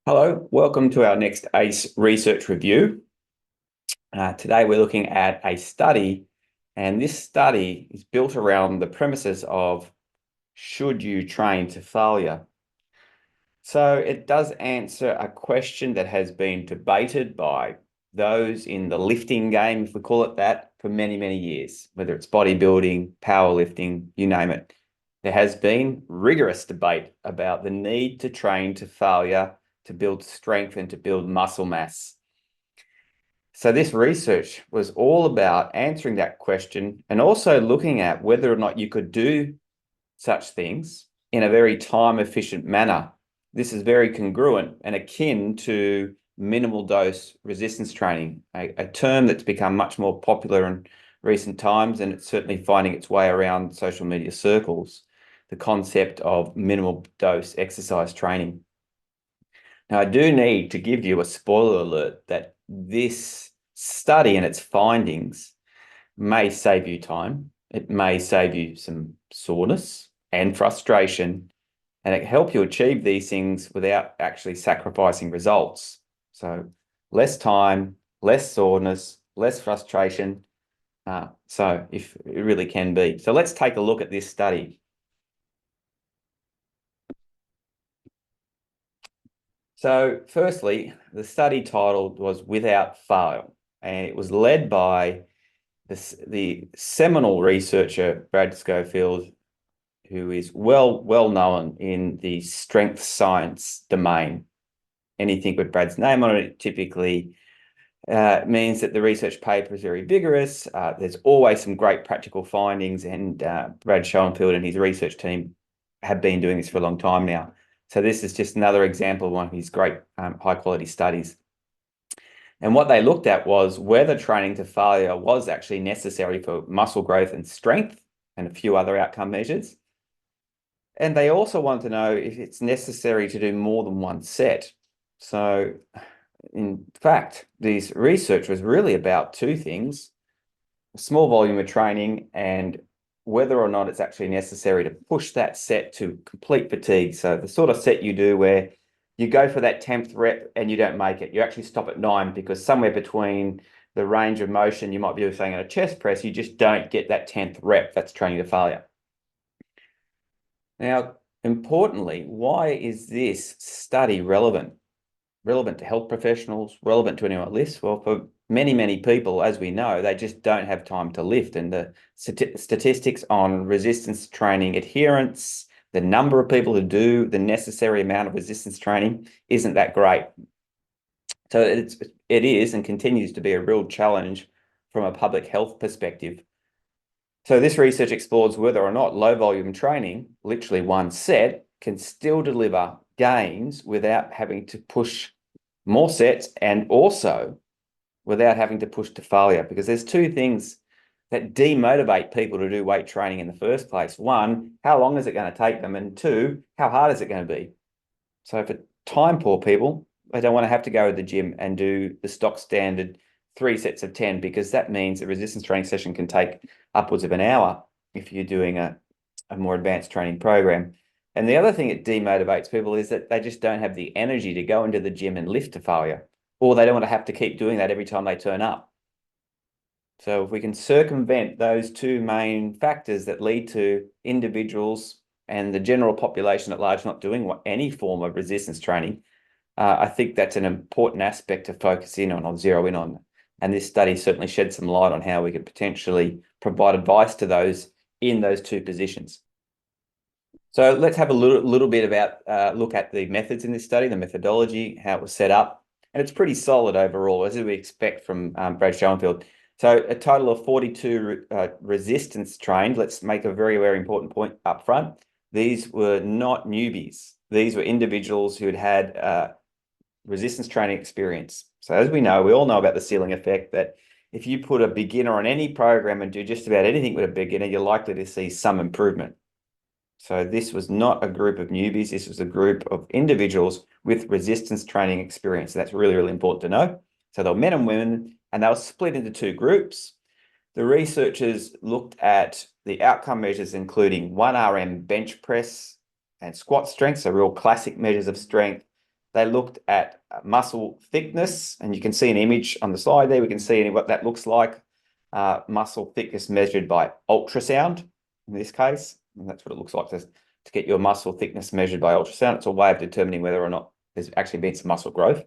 Hello, welcome to our next ACE research review. Today we're looking at a study, and this study is built around the premises of should you train to failure? So it does answer a question that has been debated by those in the lifting game, if we call it that, for many, many years, whether it's bodybuilding, powerlifting, you name it. There has been rigorous debate about the need to train to failure, to build strength and to build muscle mass. So this research was all about answering that question and also looking at whether or not you could do such things in a very time-efficient manner. This is very congruent and akin to minimal dose resistance training, a term that's become much more popular in recent times, and it's certainly finding its way around social media circles, the concept of minimal dose exercise training. Now, I do need to give you a spoiler alert that this study and its findings may save you time. It may save you some soreness and frustration, and it can help you achieve these things without actually sacrificing results. So less time, less soreness, less frustration. So if it really can be. So let's take a look at this study. So firstly, the study title was Without Fail, and it was led by the seminal researcher, Brad Schofield, who is well known in the strength science domain. Anything with Brad's name on it typically means that the research paper is very vigorous. There's always some great practical findings, and Brad Schoenfeld and his research team have been doing this for a long time now. So this is just another example of one of his great high quality studies. And what they looked at was whether training to failure was actually necessary for muscle growth and strength and a few other outcome measures. And they also want to know if it's necessary to do more than one set. So in fact, this research was really about two things: a small volume of training and whether or not it's actually necessary to push that set to complete fatigue. So the sort of set you do where you go for that 10th rep and you don't make it. You actually stop at 9 because somewhere between the range of motion you might be saying in a chest press, you just don't get that 10th rep. That's training to failure. Now, importantly, why is this study relevant? Relevant to health professionals, relevant to anyone at lists? Well, for many, many people, as we know, they just don't have time to lift. And the statistics on resistance training adherence, the number of people who do the necessary amount of resistance training isn't that great. So it is and continues to be a real challenge from a public health perspective. So this research explores whether or not low volume training, literally one set, can still deliver gains without having to push more sets and also without having to push to failure, because there's two things that demotivate people to do weight training in the first place. One, how long is it going to take them? And two, how hard is it going to be? So for time poor people, they don't want to have to go to the gym and do the stock standard 3 sets of 10, because that means a resistance training session can take upwards of an hour if you're doing a more advanced training program. And the other thing that demotivates people is that they just don't have the energy to go into the gym and lift to failure, or they don't want to have to keep doing that every time they turn up. So if we can circumvent those two main factors that lead to individuals and the general population at large not doing any form of resistance training, I think that's an important aspect to focus in on or zero in on. And this study certainly shed some light on how we could potentially provide advice to those in those two positions. So let's have a little bit about look at the methods in this study, the methodology, how it was set up. And it's pretty solid overall, as we expect from Brad Schoenfeld. So a total of 42 resistance trained. Let's make a very, very important point up front. These were not newbies. These were individuals who had had resistance training experience. So as we all know about the ceiling effect, that if you put a beginner on any program and do just about anything with a beginner, you're likely to see some improvement. So this was not a group of newbies. This was a group of individuals with resistance training experience. So that's really, really important to know. So they were men and women, and they were split into two groups. The researchers looked at the outcome measures, including 1 RM bench press and squat strength, so real classic measures of strength, They looked at muscle thickness, and you can see an image on the slide there. We can see what that looks like. Muscle thickness measured by ultrasound, in this case, and that's what it looks like to get your muscle thickness measured by ultrasound. It's a way of determining whether or not there's actually been some muscle growth.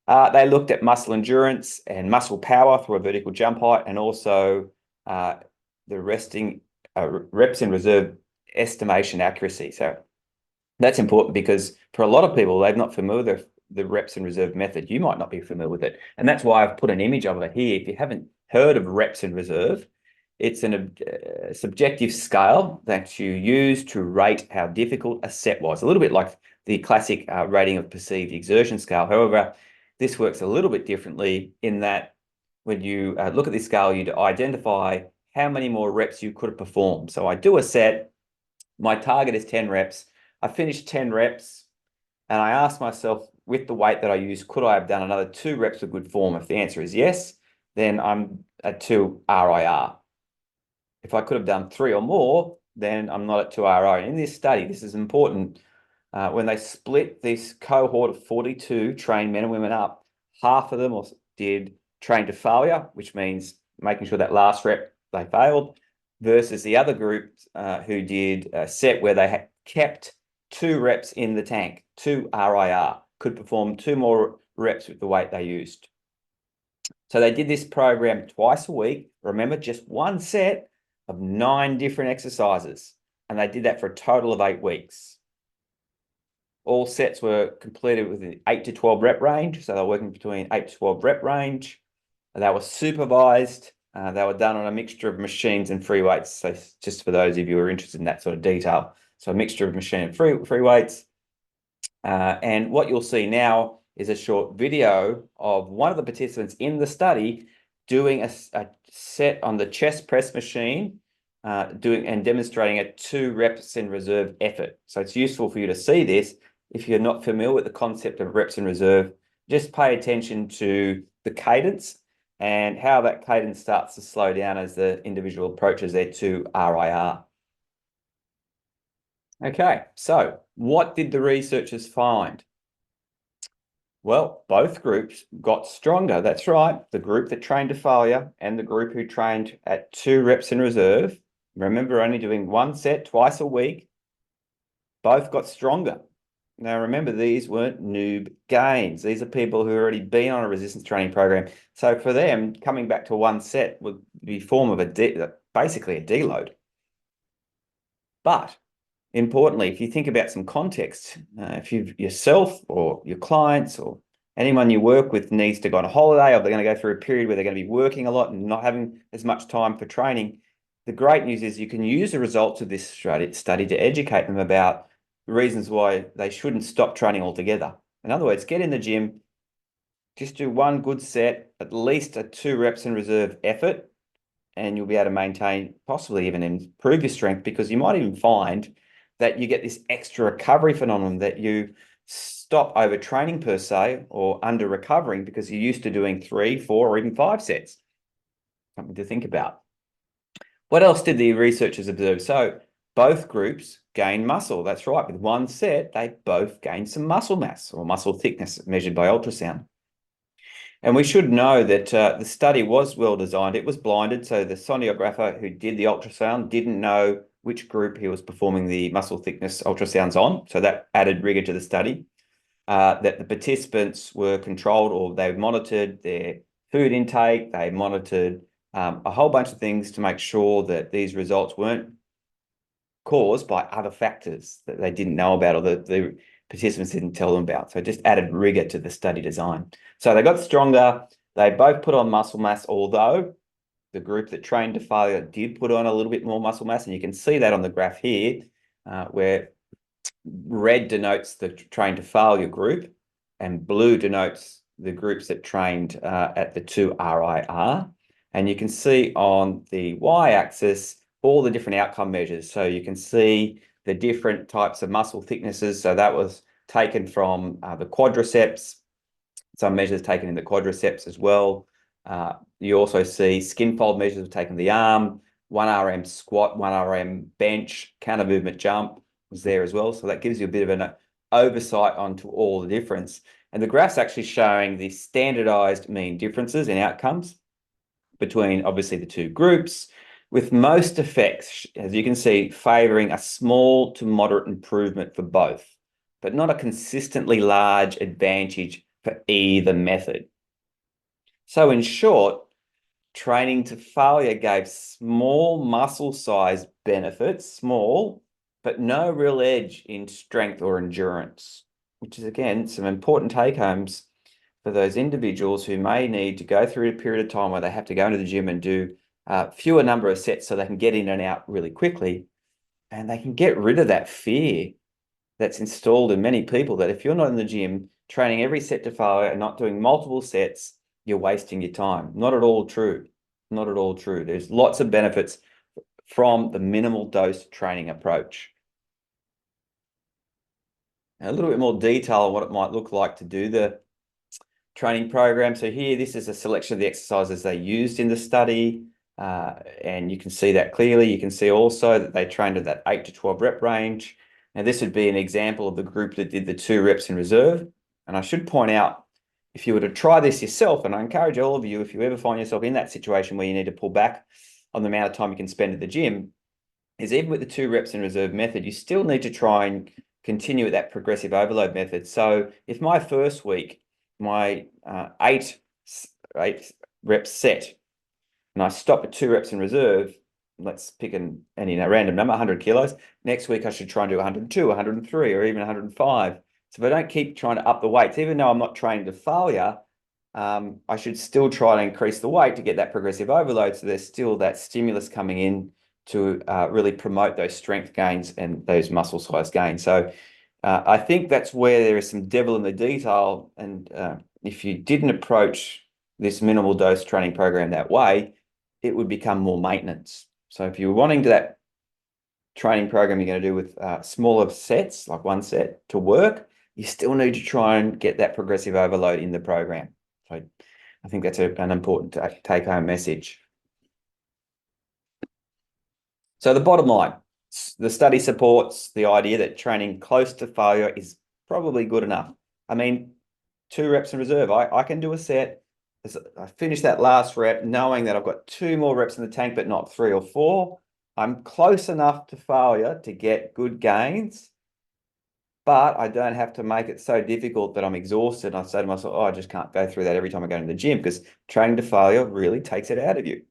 They looked at muscle endurance and muscle power through a vertical jump height, and also the resting reps in reserve estimation accuracy. So that's important because for a lot of people, they're not familiar with the reps in reserve method. You might not be familiar with it. And that's why I've put an image of it here. If you haven't heard of reps in reserve, it's a subjective scale that you use to rate how difficult a set was. A little bit like the classic rating of perceived exertion scale. However, this works a little bit differently in that when you look at this scale, you identify how many more reps you could have performed. So I do a set. My target is 10 reps. I finished 10 reps, and I asked myself, with the weight that I use, could I have done another 2 reps of good form? If the answer is yes, then I'm at 2 RIR. If I could have done 3 or more, then I'm not at 2 RIR. And in this study, this is important. When they split this cohort of 42 trained men and women up, half of them did train to failure, which means making sure that last rep they failed, versus the other group who did a set where they had kept 2 reps in the tank, 2 RIR, could perform 2 more reps with the weight they used. So they did this program twice a week. Remember, just one set of 9 different exercises, and they did that for a total of 8 weeks. All sets were completed within 8 to 12 rep range. So they were working between 8 to 12 rep range. They were supervised. They were done on a mixture of machines and free weights. So just for those of you who are interested in that sort of detail. So a mixture of machine and free weights. And what you'll see now is a short video of one of the participants in the study doing a set on the chest press machine, doing and demonstrating a 2 reps in reserve effort. So it's useful for you to see this. If you're not familiar with the concept of reps in reserve, just pay attention to the cadence and how that cadence starts to slow down as the individual approaches their 2 RIR. Okay, so what did the researchers find? Well, both groups got stronger. That's right. The group that trained to failure and the group who trained at 2 reps in reserve, remember only doing 1 set twice a week, both got stronger. Now, remember, these weren't noob gains. These are people who have already been on a resistance training program. So for them, coming back to 1 set would be form of basically a deload. But importantly, if you think about some context, if you yourself or your clients or anyone you work with needs to go on a holiday, or they're going to go through a period where they're going to be working a lot and not having as much time for training, the great news is you can use the results of this study to educate them about the reasons why they shouldn't stop training altogether. In other words, get in the gym, just do 1 good set, at least a 2 reps in reserve effort, and you'll be able to maintain, possibly even improve your strength, because you might even find that you get this extra recovery phenomenon, that you stop overtraining per se or under recovering because you're used to doing 3, 4, or even 5 sets. Something to think about. What else did the researchers observe? So both groups gained muscle. That's right. With 1 set, they both gained some muscle mass or muscle thickness measured by ultrasound. And we should know that the study was well designed. It was blinded, so the sonographer who did the ultrasound didn't know which group he was performing the muscle thickness ultrasounds on. So that added rigor to the study. That the participants were controlled, or they monitored their food intake. They monitored a whole bunch of things to make sure that these results weren't caused by other factors that they didn't know about, or the participants didn't tell them about. So it just added rigor to the study design. So they got stronger. They both put on muscle mass, although the group that trained to failure did put on a little bit more muscle mass. And you can see that on the graph here, where red denotes the trained to failure group and blue denotes the groups that trained at the 2 RIR. And you can see on the y-axis all the different outcome measures. So you can see the different types of muscle thicknesses. So that was taken from the quadriceps, some measures taken in the quadriceps as well. You also see skin fold measures taken the arm, 1 RM squat, 1 RM bench, counter movement jump was there as well. So that gives you a bit of oversight onto all the difference. And the graph's actually showing the standardized mean differences in outcomes between obviously the two groups, with most effects, as you can see, favoring a small to moderate improvement for both, but not a consistently large advantage for either method. So in short, training to failure gave small muscle size benefits, small, but no real edge in strength or endurance, which is, again, some important take homes for those individuals who may need to go through a period of time where they have to go into the gym and do fewer number of sets so they can get in and out really quickly. And they can get rid of that fear that's installed in many people that if you're not in the gym training every set to failure and not doing multiple sets, you're wasting your time. Not at all true. Not at all true. There's lots of benefits from the minimal dose training approach. Now, a little bit more detail on what it might look like to do the training program. So here, this is a selection of the exercises they used in the study. And you can see that clearly. You can see also that they trained at that 8 to 12 rep range. Now, this would be an example of the group that did the 2 reps in reserve. And I should point out, if you were to try this yourself, and I encourage all of you, if you ever find yourself in that situation where you need to pull back on the amount of time you can spend at the gym, is even with the 2 reps in reserve method, you still need to try and continue with that progressive overload method. So if my first week, my 8 rep set, and I stop at 2 reps in reserve, let's pick any random number, 100 kilos. Next week, I should try and do 102, 103, or even 105. So if I don't keep trying to up the weights, even though I'm not training to failure, I should still try to increase the weight to get that progressive overload. So there's still that stimulus coming in to really promote those strength gains and those muscle size gains. So I think that's where there is some devil in the detail. And if you didn't approach this minimal dose training program that way, it would become more maintenance. So if you're wanting that training program you're going to do with smaller sets, like 1 set to work, you still need to try and get that progressive overload in the program. So I think that's an important take-home message. So the bottom line, the study supports the idea that training close to failure is probably good enough. I mean, 2 reps in reserve, I can do a set. I finish that last rep knowing that I've got 2 more reps in the tank, but not 3 or 4. I'm close enough to failure to get good gains, but I don't have to make it so difficult that I'm exhausted. I say to myself, oh, I just can't go through that every time I go to the gym, because training to failure really takes it out of you.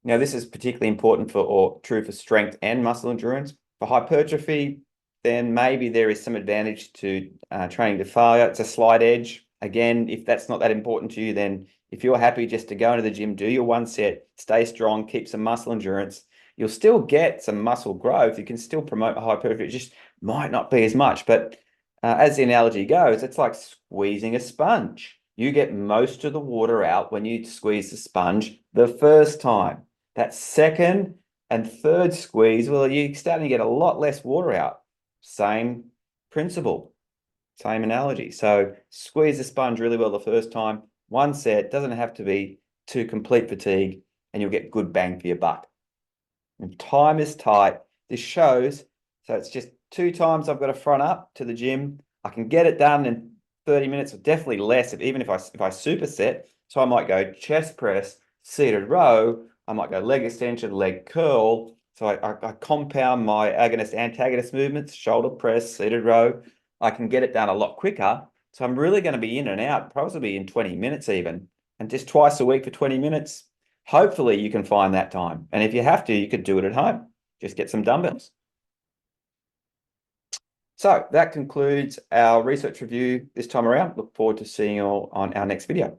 Now, this is particularly important or true for strength and muscle endurance. For hypertrophy, then maybe there is some advantage to training to failure. It's a slight edge. Again, if that's not that important to you, then if you're happy just to go into the gym, do your 1 set, stay strong, keep some muscle endurance, you'll still get some muscle growth. You can still promote hypertrophy. It just might not be as much. But as the analogy goes, it's like squeezing a sponge. You get most of the water out when you squeeze the sponge the first time. That second and third squeeze, well, you're starting to get a lot less water out. Same principle, same analogy. So squeeze the sponge really well the first time. 1 set, doesn't have to be to complete fatigue, and you'll get good bang for your buck. And time is tight. This shows, so it's just 2 times I've got to front up to the gym. I can get it done in 30 minutes, or definitely less, even if I superset. So I might go chest press, seated row. I might go leg extension, leg curl. So I compound my agonist-antagonist movements, shoulder press, seated row. I can get it done a lot quicker. So I'm really going to be in and out, probably in 20 minutes even. And just twice a week for 20 minutes. Hopefully you can find that time. And if you have to, you could do it at home. Just get some dumbbells. So that concludes our research review this time around. Look forward to seeing you all on our next video.